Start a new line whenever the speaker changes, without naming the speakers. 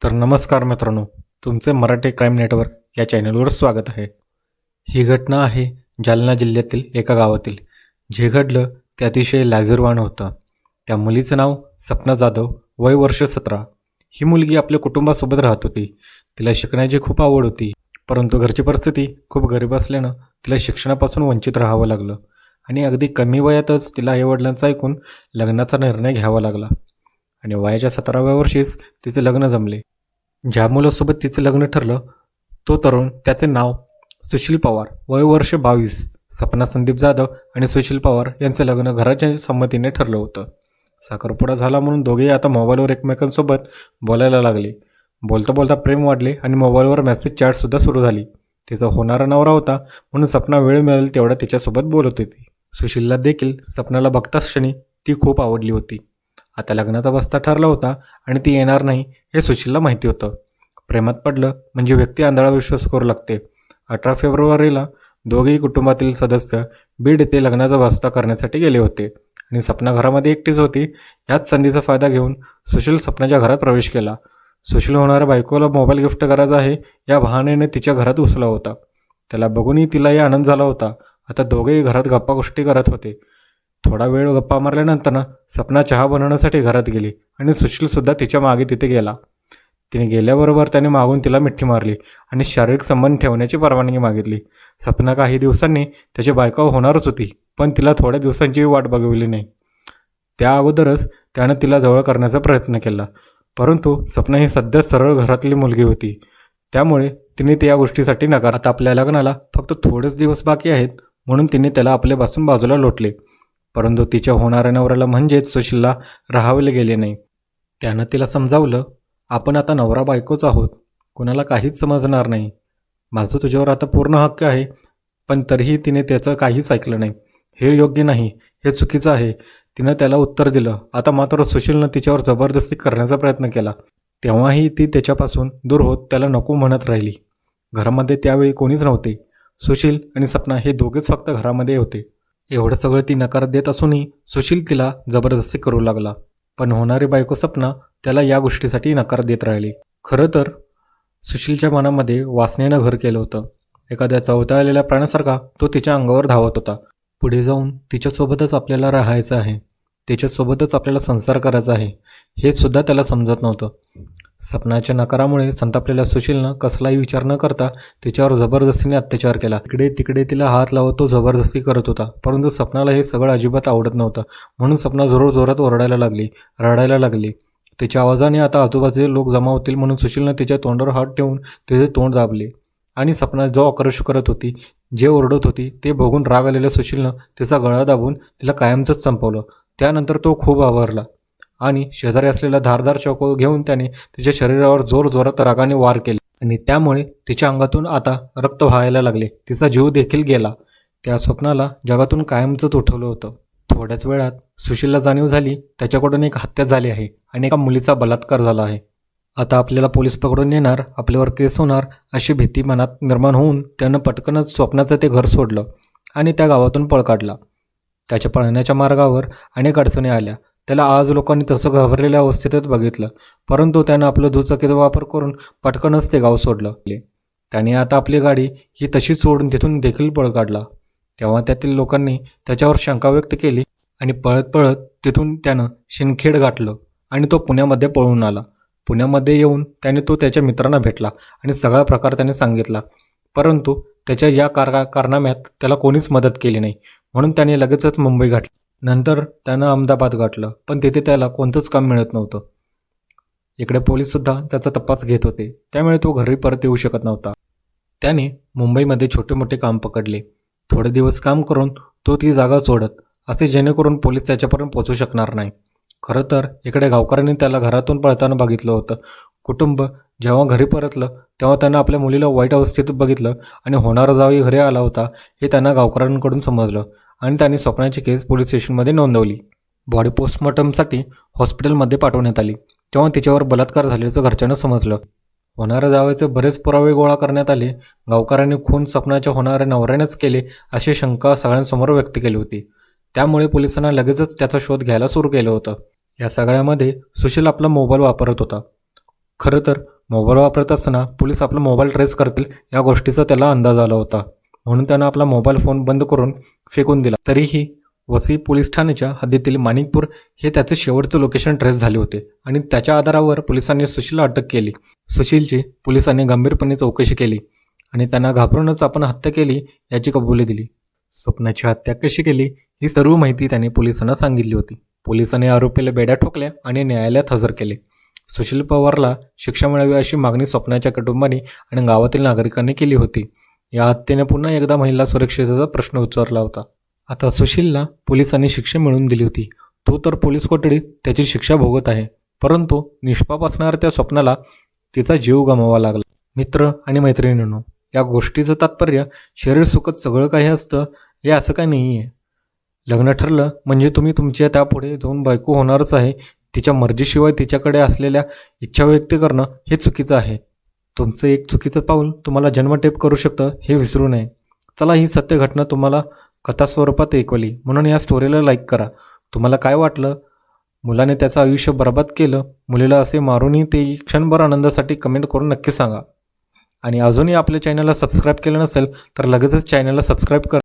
तर नमस्कार मित्रांनो, तुमचे मराठी क्राईम नेटवर्क या चॅनलवर स्वागत आहे. ही घटना आहे जालना जिल्ह्यातील एका गावातील. जे घडलं ते अतिशय लाजिरवाणं होतं. त्या मुलीचं नाव सपना जाधव, वय वर्ष 17. ही मुलगी आपल्या कुटुंबासोबत राहत होती. तिला शिकण्याची खूप आवड होती, परंतु घरची परिस्थिती खूप गरीब असल्यानं तिला शिक्षणापासून वंचित राहावं लागलं आणि अगदी कमी वयातच तिला आईवडिलांचं ऐकून लग्नाचा निर्णय घ्यावा लागला आणि वयाच्या 17व्या वर्षीच तिचे लग्न जमले. ज्या मुलासोबत तिचं लग्न ठरलं तो तरुण, त्याचे नाव सुशील पवार, वय वर्ष 22. सपना संदीप जाधव आणि सुशील पवार यांचं लग्न घराच्या संमतीने ठरलं होतं. साखरपुडा झाला म्हणून दोघेही आता मोबाईलवर एकमेकांसोबत बोलायला लागले. बोलता बोलता प्रेम वाढले आणि मोबाईलवर मेसेज चॅटसुद्धा सुरू झाली. तिचा होणारा नवरा होता म्हणून सपना वेळ मिळेल तेवढा तिच्यासोबत बोलत होती. सुशीलला देखील सपनाला बघताच क्षणी ती खूप आवडली होती. आता लग्नाचा बस्ता ठरला होता आणि ती येणार नाही हे सुशीलला माहिती होतं. प्रेमात पडलं म्हणजे व्यक्ती आंधळा विश्वास करू लागते. 18 फेब्रुवारीला दोघेही कुटुंबातील सदस्य बीड येथे लग्नाचा बस्ता करण्यासाठी गेले होते आणि सपना घरामध्ये एकटीच होती. याच संधीचा फायदा घेऊन सुशील सपनाच्या घरात प्रवेश केला. सुशील होणाऱ्या बायकोला मोबाईल गिफ्ट करायचा आहे या बहाण्याने तिच्या घरात घुसला होता. त्याला बघूनही तिलाही आनंद झाला होता. आता दोघेही घरात गप्पा गोष्टी करत होते. थोडा वेळ गप्पा मारल्यानंतर सपना चहा बनवण्यासाठी घरात गेली आणि सुशीलसुद्धा तिच्या मागे तिथे गेला. तिने गेल्याबरोबर त्याने मागून तिला मिठी मारली आणि शारीरिक संबंध ठेवण्याची परवानगी मागितली. सपना काही दिवसांनी त्याची बायको होणारच होती, पण तिला थोड्या दिवसांची वाट बघवली नाही. त्या अगोदरच त्यानं तिला जवळ करण्याचा प्रयत्न केला, परंतु सपना ही सध्या सरळ घरातली मुलगी होती, त्यामुळे तिने त्या गोष्टीसाठी नकार. आता आपल्या लग्नाला फक्त थोडेच दिवस बाकी आहेत म्हणून तिने त्याला आपल्यापासून बाजूला लोटले, परंतु तिच्या होणाऱ्या नवऱ्याला म्हणजेच सुशीलला राहावले गेले नाही. त्यानं तिला समजावलं, आपण आता नवरा बायकोच आहोत, कोणाला काहीच समजणार नाही, माझं तुझ्यावर आता पूर्ण हक्क आहे. पण तरीही तिने त्याचं काहीच ऐकलं नाही. हे योग्य नाही, हे चुकीचं आहे, तिनं त्याला उत्तर दिलं. आता मात्र सुशीलनं तिच्यावर जबरदस्ती करण्याचा प्रयत्न केला. तेव्हाही ती त्याच्यापासून दूर होत त्याला नको म्हणत राहिली. घरामध्ये त्यावेळी कोणीच नव्हते. सुशील आणि सपना हे दोघेच फक्त घरामध्ये होते. एवढं सगळं ती नकार देत असूनही सुशील तिला जबरदस्ती करू लागला, पण होणारी बायको सपना त्याला या गोष्टीसाठी नकार देत राहिली. खरं तर सुशीलच्या मनामध्ये वासनेनं घर केलं होतं. एखाद्या चवताळलेल्या प्राण्यासारखा तो तिच्या अंगावर धावत होता. पुढे जाऊन तिच्यासोबतच आपल्याला राहायचं आहे, तिच्यासोबतच आपल्याला संसार करायचा आहे, हे सुद्धा त्याला समजत नव्हतं. सपनाच्या नकारामुळे संतापलेल्या सुशीलनं कसलाही विचार न करता तिच्यावर जबरदस्तीने अत्याचार केला. इकडे तिकडे तिला हात लावत तो जबरदस्ती करत होता, परंतु सपनाला हे सगळं अजिबात आवडत नव्हतं. म्हणून सपना जोरात ओरडायला लागली, रडायला लागली. तिच्या आवाजाने आता आजूबाजूचे लोक जमा होतील म्हणून सुशीलनं तिच्या तोंडावर हात ठेवून तिचे तोंड दाबले आणि सपना जो आक्रोश करत होती, जे ओरडत होती ते बघून राग आलेल्या सुशीलनं तिचा गळा दाबून तिला कायमचंच संपवलं. त्यानंतर तो खूप आवरला आणि शेजारी असलेला धारदार चाकू घेऊन त्याने तिच्या शरीरावर जोरात रागाने वार केले आणि त्यामुळे तिच्या अंगातून आता रक्त व्हायला लागले. तिचा जीव देखील गेला. त्या स्वप्नाला जगातून कायमचंच उठवलं होतं. थोड्याच वेळात सुशीलला जाणीव झाली त्याच्याकडून एक हत्या झाली आहे आणि एका मुलीचा बलात्कार झाला आहे. आता आपल्याला पोलीस पकडून नेणार, आपल्यावर केस होणार अशी भीती मनात निर्माण होऊन त्यानं पटकनच स्वप्नाचं ते घर सोडलं आणि त्या गावातून पळ काढला. त्याच्या पळण्याच्या मार्गावर अनेक अडचणी आल्या. त्याला आज लोकांनी तसं घाबरलेल्या अवस्थेतच बघितलं, परंतु त्यानं आपलं दुचाकीचा वापर करून पटकनच ते गाव सोडलं. त्याने आता आपली गाडी ही तशीच सोडून तिथून देखील पळ काढला. तेव्हा त्यातील लोकांनी त्याच्यावर शंका व्यक्त केली आणि पळत तिथून त्यानं शिंदखेड गाठलं आणि तो पुण्यामध्ये पळून आला. पुण्यामध्ये येऊन त्याने त्याच्या मित्रांना भेटला आणि सगळा प्रकार त्याने सांगितला, परंतु त्याच्या या कारनाम्यात त्याला कोणीच मदत केली नाही. म्हणून त्याने लगेचच मुंबई गाठली. नंतर त्यानं अहमदाबाद गाठलं, पण तिथे त्याला कोणतंच काम मिळत नव्हतं. इकडे पोलीससुद्धा त्याचा तपास घेत होते, त्यामुळे तो घरी परत येऊ शकत नव्हता. त्याने मुंबईमध्ये छोटे मोठे काम पकडले. थोडे दिवस काम करून तो ती जागा सोडत, असे जेणेकरून पोलीस त्याच्यापर्यंत पोहोचू शकणार नाही. खरं तर इकडे गावकऱ्यांनी त्याला घरातून पळताना बघितलं होतं. कुटुंब जेव्हा घरी परतलं तेव्हा त्यांना आपल्या मुलीला वाईट अवस्थेत बघितलं आणि होणारा जावई घरी आला होता हे त्यांना गावकऱ्यांकडून समजलं आणि त्यांनी स्वप्नाची केस पोलीस स्टेशनमध्ये नोंदवली. बॉडी पोस्टमॉर्टमसाठी हॉस्पिटलमध्ये पाठवण्यात आली. तेव्हा तिच्यावर बलात्कार झाल्याचं घरच्यांना समजलं. होणाऱ्या जावयाचे बरेच पुरावे गोळा करण्यात आले. गावकऱ्यांनी खून सपनाच्या होणाऱ्या नवऱ्यानेच केले अशी शंका सगळ्यांसमोर व्यक्त केली होती. त्यामुळे पोलिसांना लगेचच त्याचा शोध घ्यायला सुरू केलं होतं. या सगळ्यामध्ये सुशील आपला मोबाईल वापरत होता. खरं तर मोबाईल वापरत असताना पोलीस आपला मोबाईल ट्रेस करतील या गोष्टीचा त्याला अंदाज आला होता, म्हणून त्यानं आपला मोबाईल फोन बंद करून फेकून दिला. तरीही वसई पोलीस ठाण्याच्या हद्दीतील माणिकपूर हे त्याचे शेवटचे लोकेशन ट्रेस झाले होते आणि त्याच्या आधारावर पोलिसांनी सुशीलला अटक केली. सुशीलची पोलिसांनी गंभीरपणे चौकशी केली आणि त्यांना घाबरूनच आपण हत्या केली याची कबुली दिली. स्वप्नाची हत्या कशी केली ही सर्व माहिती त्याने पोलिसांना सांगितली होती. पोलिसांनी आरोपीला बेड्या ठोकल्या आणि न्यायालयात हजर केले. सुशील पवारला शिक्षा मिळावी अशी मागणी स्वप्नाच्या कुटुंबाने आणि गावातील नागरिकांनी केली होती. या हत्येने पुन्हा एकदा महिला सुरक्षेचा प्रश्न उचलला होता. आता सुशीलला पोलिसांनी शिक्षा मिळवून दिली होती. तो तर पोलीस कोठडीत त्याची शिक्षा भोगत आहे, परंतु निष्पाप असणाऱ्या त्या स्वप्नाला तिचा जीव गमवावा लागला. मित्र आणि मैत्रिणींनो, या गोष्टीचं तात्पर्य शरीर सुखत सगळं काही असतं हे असं काही नाही आहे. लग्न ठरलं म्हणजे तुम्ही तुमच्या त्यापुढे जाऊन बायको होणारच आहे. तिच्या मर्जीशिवाय तिच्याकडे असलेल्या इच्छा व्यक्त करणं हे चुकीचं आहे. तुमचं एक चुकीचं पाऊल तुम्हाला जन्मठेप करू शकतं हे विसरू नये. चला, ही सत्य घटना तुम्हाला कथा स्वरूपात ऐकवली म्हणून या स्टोरीला लाईक करा. तुम्हाला काय वाटलं? मुलाने त्याचं आयुष्य बर्बाद केलं, मुलीला असे मारूनही ते क्षणभर आनंदासाठी कमेंट करून नक्की सांगा. आणि अजूनही आपल्या चॅनलला सबस्क्राईब केलं नसेल तर लगेचच चॅनलला सबस्क्राईब करा.